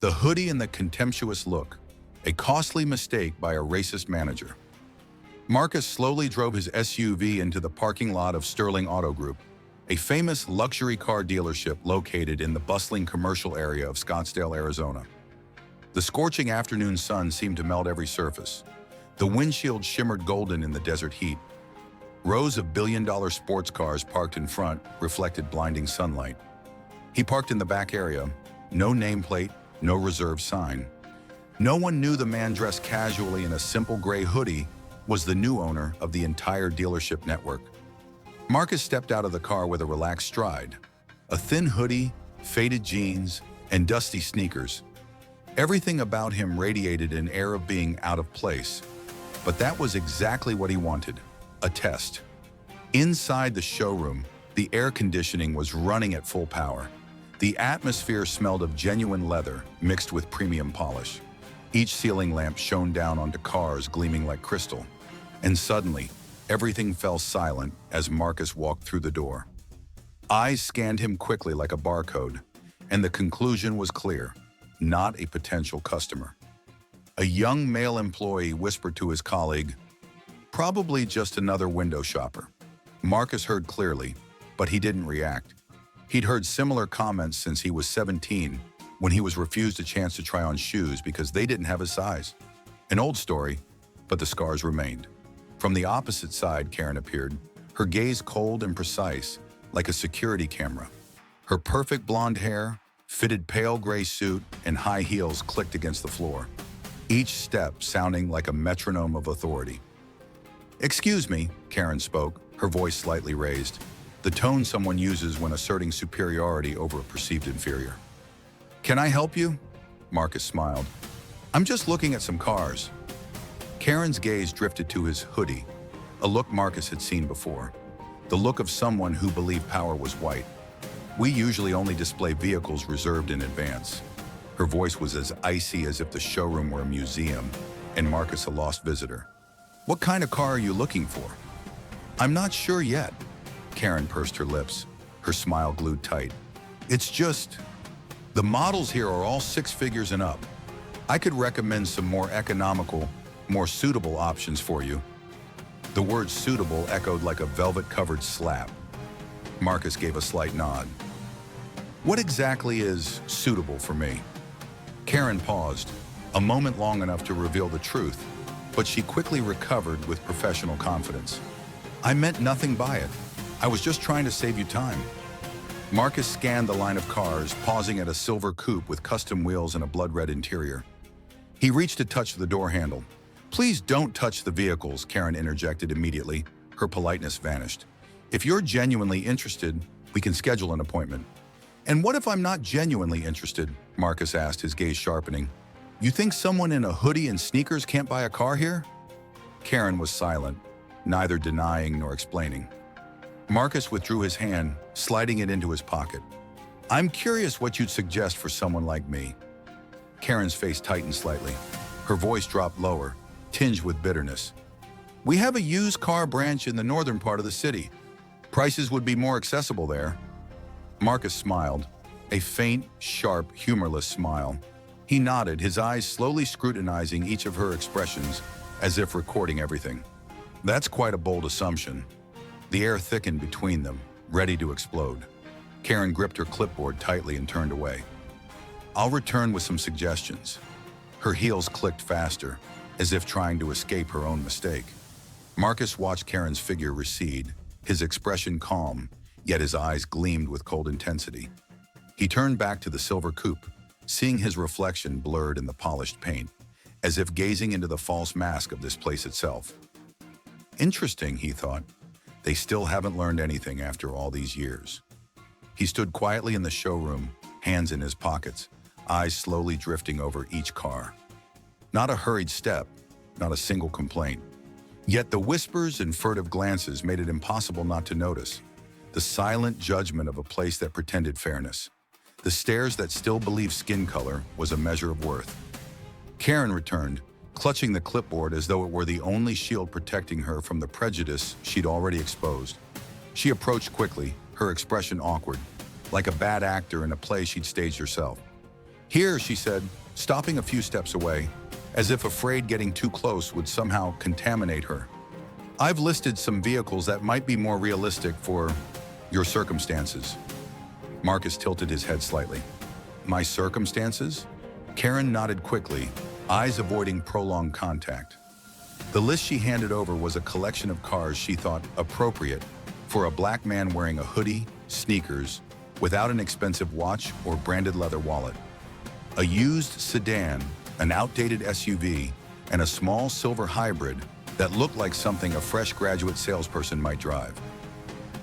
The hoodie and the contemptuous look, a costly mistake by a racist manager. Marcus slowly drove his SUV into the parking lot of Sterling Auto Group, a famous luxury car dealership located in the bustling commercial area of Scottsdale, Arizona. The scorching afternoon sun seemed to melt every surface. The windshield shimmered golden in the desert heat. Rows of billion-dollar sports cars parked in front reflected blinding sunlight. He parked in the back area, no nameplate, no reserve sign. No one knew the man dressed casually in a simple gray hoodie was the new owner of the entire dealership network. Marcus stepped out of the car with a relaxed stride, a thin hoodie, faded jeans, and dusty sneakers. Everything about him radiated an air of being out of place. But that was exactly what he wanted, a test. Inside the showroom, the air conditioning was running at full power. The atmosphere smelled of genuine leather mixed with premium polish. Each ceiling lamp shone down onto cars gleaming like crystal. And suddenly, everything fell silent as Marcus walked through the door. Eyes scanned him quickly like a barcode, and the conclusion was clear: not a potential customer. A young male employee whispered to his colleague, "Probably just another window shopper." Marcus heard clearly, but he didn't react. He'd heard similar comments since he was 17, when he was refused a chance to try on shoes because they didn't have his size. An old story, but the scars remained. From the opposite side, Karen appeared, her gaze cold and precise, like a security camera. Her perfect blonde hair, fitted pale gray suit, and high heels clicked against the floor, each step sounding like a metronome of authority. "Excuse me," Karen spoke, her voice slightly raised, the tone someone uses when asserting superiority over a perceived inferior. "Can I help you?" Marcus smiled. "I'm just looking at some cars." Karen's gaze drifted to his hoodie, a look Marcus had seen before, the look of someone who believed power was white. "We usually only display vehicles reserved in advance." Her voice was as icy as if the showroom were a museum and Marcus a lost visitor. "What kind of car are you looking for?" "I'm not sure yet." Karen pursed her lips, her smile glued tight. "It's just, the models here are all six figures and up. I could recommend some more economical, more suitable options for you." The word suitable echoed like a velvet-covered slap. Marcus gave a slight nod. "What exactly is suitable for me?" Karen paused, a moment long enough to reveal the truth, but she quickly recovered with professional confidence. "I meant nothing by it. I was just trying to save you time." Marcus scanned the line of cars, pausing at a silver coupe with custom wheels and a blood-red interior. He reached to touch the door handle. "Please don't touch the vehicles," Karen interjected immediately. Her politeness vanished. "If you're genuinely interested, we can schedule an appointment." "And what if I'm not genuinely interested?" Marcus asked, his gaze sharpening. "You think someone in a hoodie and sneakers can't buy a car here?" Karen was silent, neither denying nor explaining. Marcus withdrew his hand, sliding it into his pocket. "I'm curious what you'd suggest for someone like me." Karen's face tightened slightly. Her voice dropped lower, tinged with bitterness. "We have a used car branch in the northern part of the city. Prices would be more accessible there." Marcus smiled, a faint, sharp, humorless smile. He nodded, his eyes slowly scrutinizing each of her expressions, as if recording everything. "That's quite a bold assumption." The air thickened between them, ready to explode. Karen gripped her clipboard tightly and turned away. "I'll return with some suggestions." Her heels clicked faster, as if trying to escape her own mistake. Marcus watched Karen's figure recede, his expression calm, yet his eyes gleamed with cold intensity. He turned back to the silver coupe, seeing his reflection blurred in the polished paint, as if gazing into the false mask of this place itself. Interesting, he thought. They still haven't learned anything after all these years. He stood quietly in the showroom, hands in his pockets, eyes slowly drifting over each car. Not a hurried step, not a single complaint. Yet the whispers and furtive glances made it impossible not to notice. The silent judgment of a place that pretended fairness. The stares that still believed skin color was a measure of worth. Karen returned, clutching the clipboard as though it were the only shield protecting her from the prejudice she'd already exposed. She approached quickly, her expression awkward, like a bad actor in a play she'd staged herself. Here, she said, stopping a few steps away, as if afraid getting too close would somehow contaminate her. I've listed some vehicles that might be more realistic for your circumstances. Marcus tilted his head slightly. My circumstances? Karen nodded quickly, eyes avoiding prolonged contact. The list she handed over was a collection of cars she thought appropriate for a black man wearing a hoodie, sneakers, without an expensive watch or branded leather wallet. A used sedan, an outdated SUV, and a small silver hybrid that looked like something a fresh graduate salesperson might drive.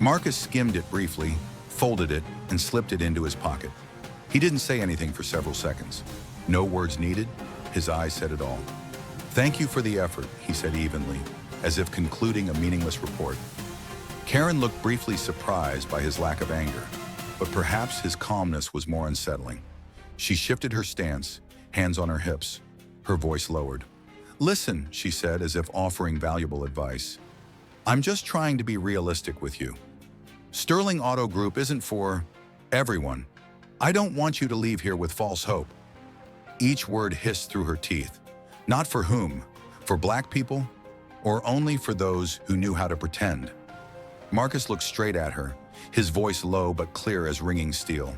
Marcus skimmed it briefly, folded it, and slipped it into his pocket. He didn't say anything for several seconds. No words needed, his eyes said it all. Thank you for the effort, he said evenly, as if concluding a meaningless report. Karen looked briefly surprised by his lack of anger, but perhaps his calmness was more unsettling. She shifted her stance, hands on her hips, her voice lowered. Listen, she said, as if offering valuable advice. I'm just trying to be realistic with you. Sterling Auto Group isn't for everyone. I don't want you to leave here with false hope. Each word hissed through her teeth. Not for whom? For black people? Or only for those who knew how to pretend? Marcus looked straight at her, his voice low but clear as ringing steel.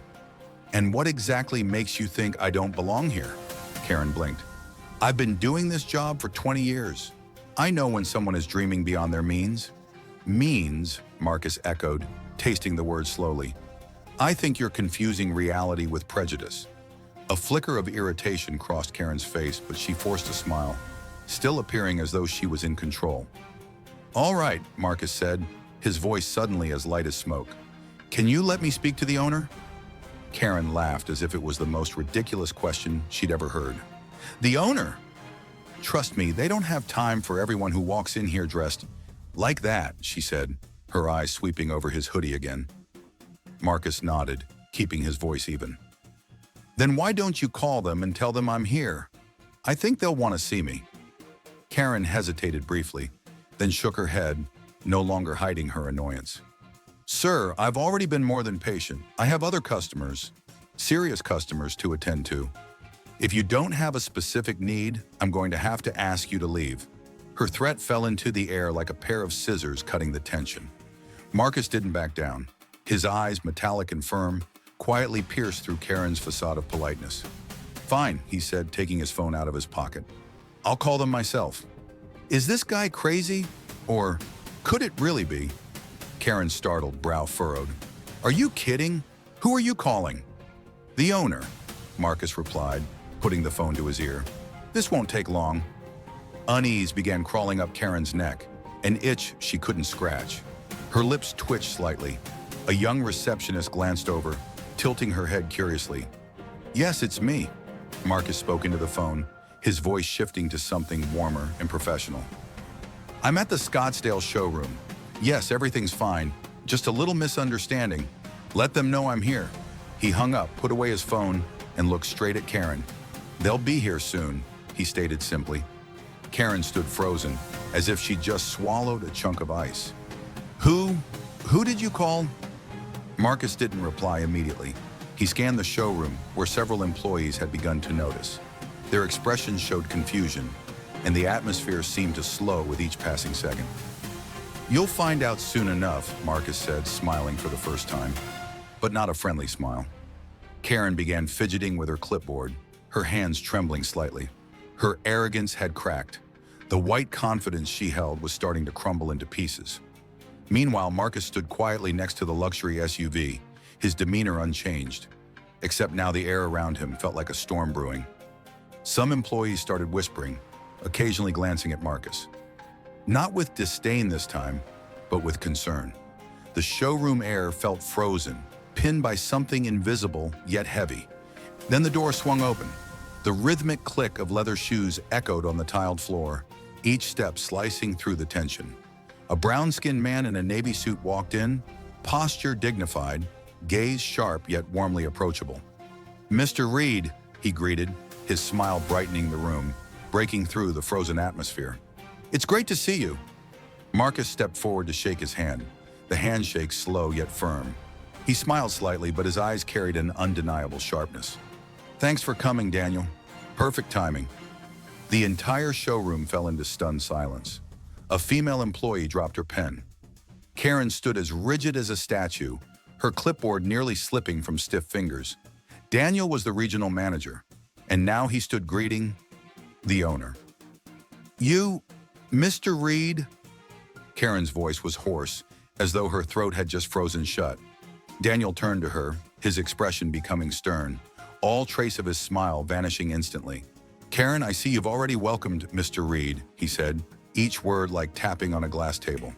And what exactly makes you think I don't belong here? Karen blinked. I've been doing this job for 20 years. I know when someone is dreaming beyond their means. Means, Marcus echoed, tasting the word slowly. I think you're confusing reality with prejudice. A flicker of irritation crossed Karen's face, but she forced a smile, still appearing as though she was in control. All right, Marcus said, his voice suddenly as light as smoke. Can you let me speak to the owner? Karen laughed as if it was the most ridiculous question she'd ever heard. The owner? Trust me, they don't have time for everyone who walks in here dressed like that, she said, her eyes sweeping over his hoodie again. Marcus nodded, keeping his voice even. Then why don't you call them and tell them I'm here? I think they'll want to see me. Karen hesitated briefly, then shook her head, no longer hiding her annoyance. Sir, I've already been more than patient. I have other customers, serious customers to attend to. If you don't have a specific need, I'm going to have to ask you to leave. Her threat fell into the air like a pair of scissors cutting the tension. Marcus didn't back down. His eyes, metallic and firm, quietly pierced through Karen's facade of politeness. Fine, he said, taking his phone out of his pocket. I'll call them myself. Is this guy crazy? Or could it really be? Karen's startled brow furrowed. Are you kidding? Who are you calling? The owner, Marcus replied, putting the phone to his ear. This won't take long. Unease began crawling up Karen's neck, an itch she couldn't scratch. Her lips twitched slightly. A young receptionist glanced over, tilting her head curiously. Yes, it's me, Marcus spoke into the phone, his voice shifting to something warmer and professional. I'm at the Scottsdale showroom. Yes, everything's fine. Just a little misunderstanding. Let them know I'm here. He hung up, put away his phone, and looked straight at Karen. They'll be here soon, he stated simply. Karen stood frozen, as if she'd just swallowed a chunk of ice. Who did you call? Marcus didn't reply immediately. He scanned the showroom, where several employees had begun to notice. Their expressions showed confusion, and the atmosphere seemed to slow with each passing second. You'll find out soon enough, Marcus said, smiling for the first time, but not a friendly smile. Karen began fidgeting with her clipboard, her hands trembling slightly. Her arrogance had cracked. The white confidence she held was starting to crumble into pieces. Meanwhile, Marcus stood quietly next to the luxury SUV, his demeanor unchanged, except now the air around him felt like a storm brewing. Some employees started whispering, occasionally glancing at Marcus. Not with disdain this time, but with concern. The showroom air felt frozen, pinned by something invisible yet heavy. Then the door swung open. The rhythmic click of leather shoes echoed on the tiled floor, each step slicing through the tension. A brown-skinned man in a navy suit walked in, posture dignified, gaze sharp yet warmly approachable. Mr. Reed, he greeted, his smile brightening the room, breaking through the frozen atmosphere. It's great to see you. Marcus stepped forward to shake his hand, the handshake slow yet firm. He smiled slightly, but his eyes carried an undeniable sharpness. Thanks for coming, Daniel. Perfect timing. The entire showroom fell into stunned silence. A female employee dropped her pen. Karen stood as rigid as a statue, her clipboard nearly slipping from stiff fingers. Daniel was the regional manager, and now he stood greeting the owner. You, Mr. Reed? Karen's voice was hoarse, as though her throat had just frozen shut. Daniel turned to her, his expression becoming stern, all trace of his smile vanishing instantly. Karen, I see you've already welcomed Mr. Reed, he said, each word like tapping on a glass table.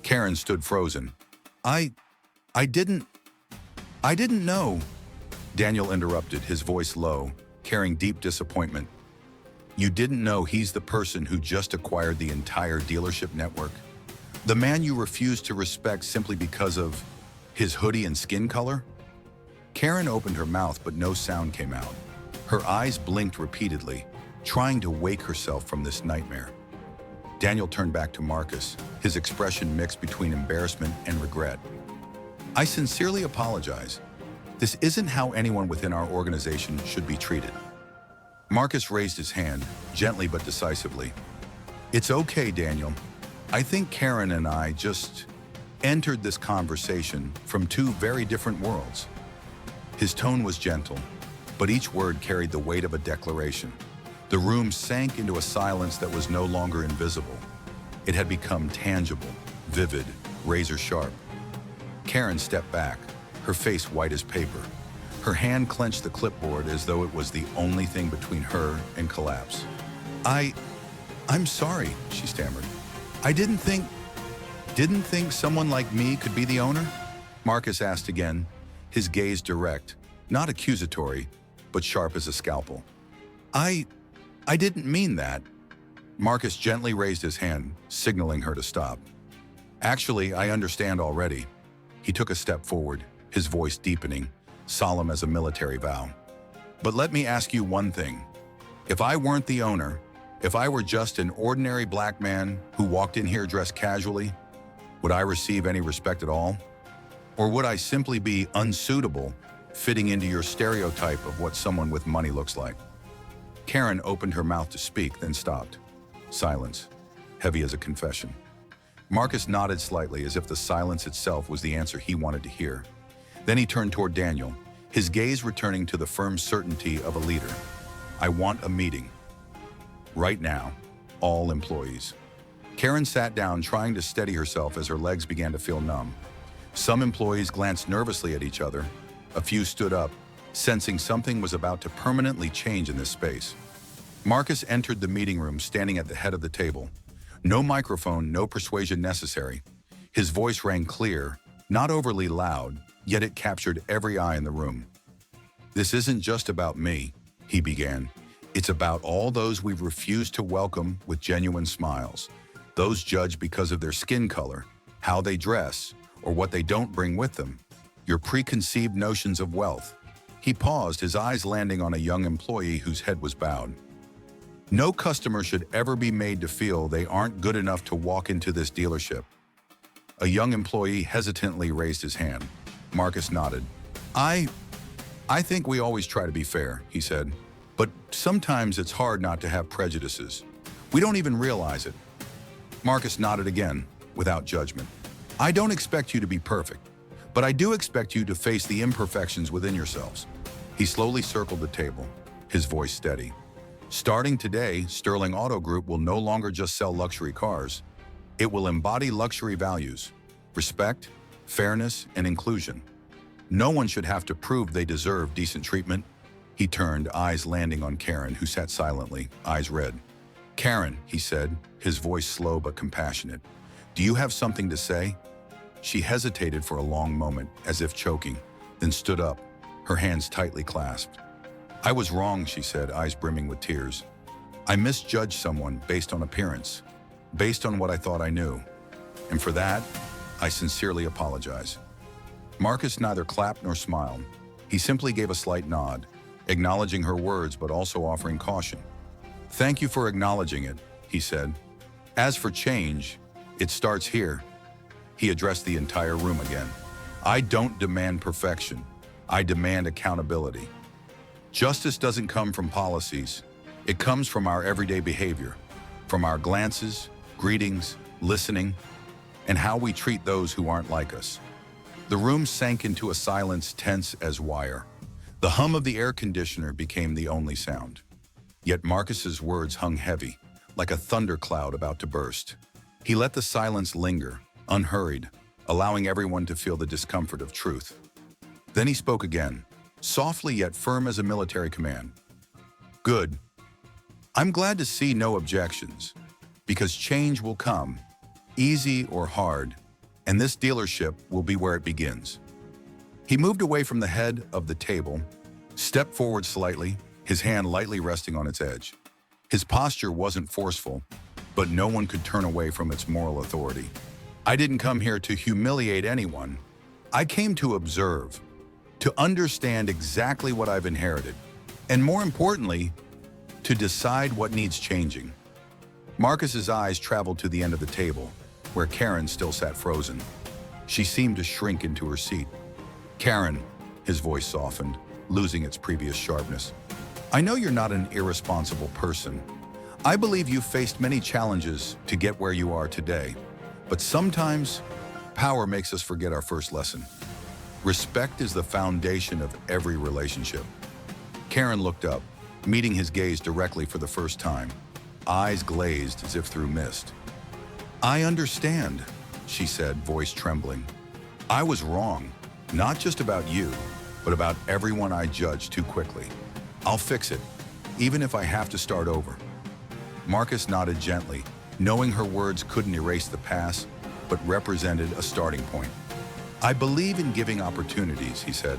Karen stood frozen. I didn't know. Daniel interrupted, his voice low, carrying deep disappointment. You didn't know he's the person who just acquired the entire dealership network? The man you refused to respect simply because of his hoodie and skin color? Karen opened her mouth, but no sound came out. Her eyes blinked repeatedly, trying to wake herself from this nightmare. Daniel turned back to Marcus, his expression mixed between embarrassment and regret. I sincerely apologize. This isn't how anyone within our organization should be treated. Marcus raised his hand, gently but decisively. It's okay, Daniel. I think Karen and I just entered this conversation from two very different worlds. His tone was gentle, but each word carried the weight of a declaration. The room sank into a silence that was no longer invisible. It had become tangible, vivid, razor-sharp. Karen stepped back, her face white as paper. Her hand clenched the clipboard as though it was the only thing between her and collapse. I'm sorry, she stammered. I didn't think someone like me could be the owner? Marcus asked again, his gaze direct, not accusatory, but sharp as a scalpel. I didn't mean that. Marcus gently raised his hand, signaling her to stop. Actually, I understand already. He took a step forward, his voice deepening, solemn as a military vow. But let me ask you one thing. If I weren't the owner, if I were just an ordinary black man who walked in here dressed casually, would I receive any respect at all? Or would I simply be unsuitable, fitting into your stereotype of what someone with money looks like? Karen opened her mouth to speak, then stopped. Silence, heavy as a confession. Marcus nodded slightly, as if the silence itself was the answer he wanted to hear. Then he turned toward Daniel, his gaze returning to the firm certainty of a leader. I want a meeting. Right now, all employees. Karen sat down, trying to steady herself as her legs began to feel numb. Some employees glanced nervously at each other. A few stood up, sensing something was about to permanently change in this space. Marcus entered the meeting room, standing at the head of the table. No microphone, no persuasion necessary. His voice rang clear, not overly loud, yet it captured every eye in the room. This isn't just about me, he began. It's about all those we've refused to welcome with genuine smiles. Those judged because of their skin color, how they dress, or what they don't bring with them. Your preconceived notions of wealth. He paused, his eyes landing on a young employee whose head was bowed. No customer should ever be made to feel they aren't good enough to walk into this dealership. A young employee hesitantly raised his hand. Marcus nodded. I think we always try to be fair, he said. But sometimes it's hard not to have prejudices. We don't even realize it. Marcus nodded again, without judgment. I don't expect you to be perfect, but I do expect you to face the imperfections within yourselves. He slowly circled the table, his voice steady. Starting today, Sterling Auto Group will no longer just sell luxury cars. It will embody luxury values, respect, fairness, and inclusion. No one should have to prove they deserve decent treatment. He turned, eyes landing on Karen, who sat silently, eyes red. Karen, he said, his voice slow but compassionate. Do you have something to say? She hesitated for a long moment, as if choking, then stood up, her hands tightly clasped. I was wrong, she said, eyes brimming with tears. I misjudged someone based on appearance, based on what I thought I knew. And for that, I sincerely apologize. Marcus neither clapped nor smiled. He simply gave a slight nod, acknowledging her words but also offering caution. Thank you for acknowledging it, he said. As for change, it starts here. He addressed the entire room again. I don't demand perfection. I demand accountability. Justice doesn't come from policies. It comes from our everyday behavior, from our glances, greetings, listening, and how we treat those who aren't like us. The room sank into a silence tense as wire. The hum of the air conditioner became the only sound. Yet Marcus's words hung heavy, like a thundercloud about to burst. He let the silence linger, unhurried, allowing everyone to feel the discomfort of truth. Then he spoke again, softly yet firm as a military command. Good. I'm glad to see no objections, because change will come, easy or hard, and this dealership will be where it begins. He moved away from the head of the table, stepped forward slightly, his hand lightly resting on its edge. His posture wasn't forceful, but no one could turn away from its moral authority. I didn't come here to humiliate anyone. I came to observe, to understand exactly what I've inherited, and more importantly, to decide what needs changing. Marcus's eyes traveled to the end of the table, where Karen still sat frozen. She seemed to shrink into her seat. Karen, his voice softened, losing its previous sharpness. I know you're not an irresponsible person. I believe you've faced many challenges to get where you are today. But sometimes, power makes us forget our first lesson. Respect is the foundation of every relationship. Karen looked up, meeting his gaze directly for the first time, eyes glazed as if through mist. I understand, she said, voice trembling. I was wrong, not just about you, but about everyone I judged too quickly. I'll fix it, even if I have to start over. Marcus nodded gently, knowing her words couldn't erase the past, but represented a starting point. I believe in giving opportunities, he said,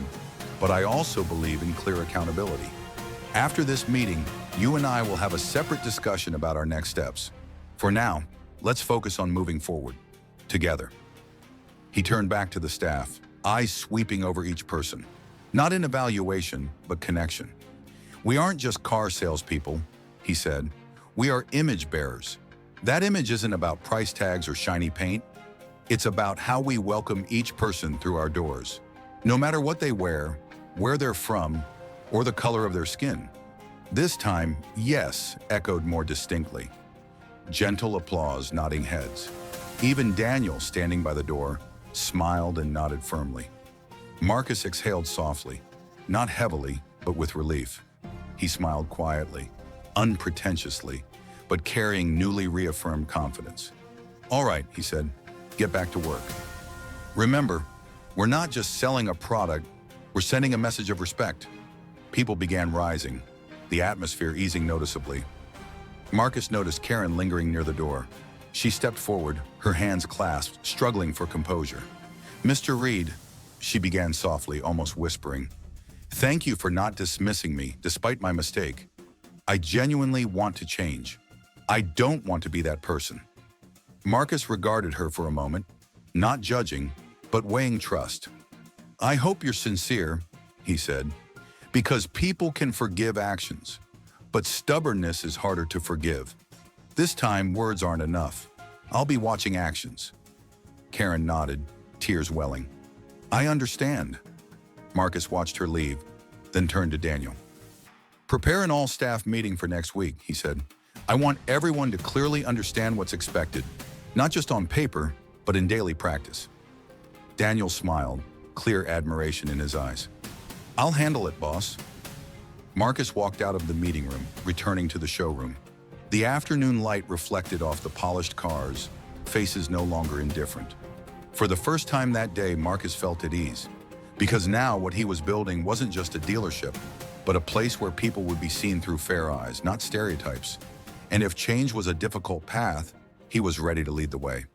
but I also believe in clear accountability. After this meeting, you and I will have a separate discussion about our next steps. For now, let's focus on moving forward, together. He turned back to the staff, eyes sweeping over each person, not in evaluation, but connection. We aren't just car salespeople, he said. We are image bearers. That image isn't about price tags or shiny paint. It's about how we welcome each person through our doors, no matter what they wear, where they're from, or the color of their skin. This time, yes, echoed more distinctly. Gentle applause, nodding heads. Even Daniel, standing by the door, smiled and nodded firmly. Marcus exhaled softly, not heavily, but with relief. He smiled quietly, unpretentiously, but carrying newly reaffirmed confidence. All right, he said, get back to work. Remember, we're not just selling a product, we're sending a message of respect. People began rising, the atmosphere easing noticeably. Marcus noticed Karen lingering near the door. She stepped forward, her hands clasped, struggling for composure. Mr. Reed, she began softly, almost whispering, thank you for not dismissing me, despite my mistake. I genuinely want to change. I don't want to be that person. Marcus regarded her for a moment, not judging, but weighing trust. I hope you're sincere, he said, because people can forgive actions, but stubbornness is harder to forgive. This time, words aren't enough. I'll be watching actions. Karen nodded, tears welling. I understand. Marcus watched her leave, then turned to Daniel. Prepare an all-staff meeting for next week, he said. I want everyone to clearly understand what's expected, not just on paper, but in daily practice. Daniel smiled, clear admiration in his eyes. I'll handle it, boss. Marcus walked out of the meeting room, returning to the showroom. The afternoon light reflected off the polished cars, faces no longer indifferent. For the first time that day, Marcus felt at ease, because now what he was building wasn't just a dealership, but a place where people would be seen through fair eyes, not stereotypes. And if change was a difficult path, he was ready to lead the way.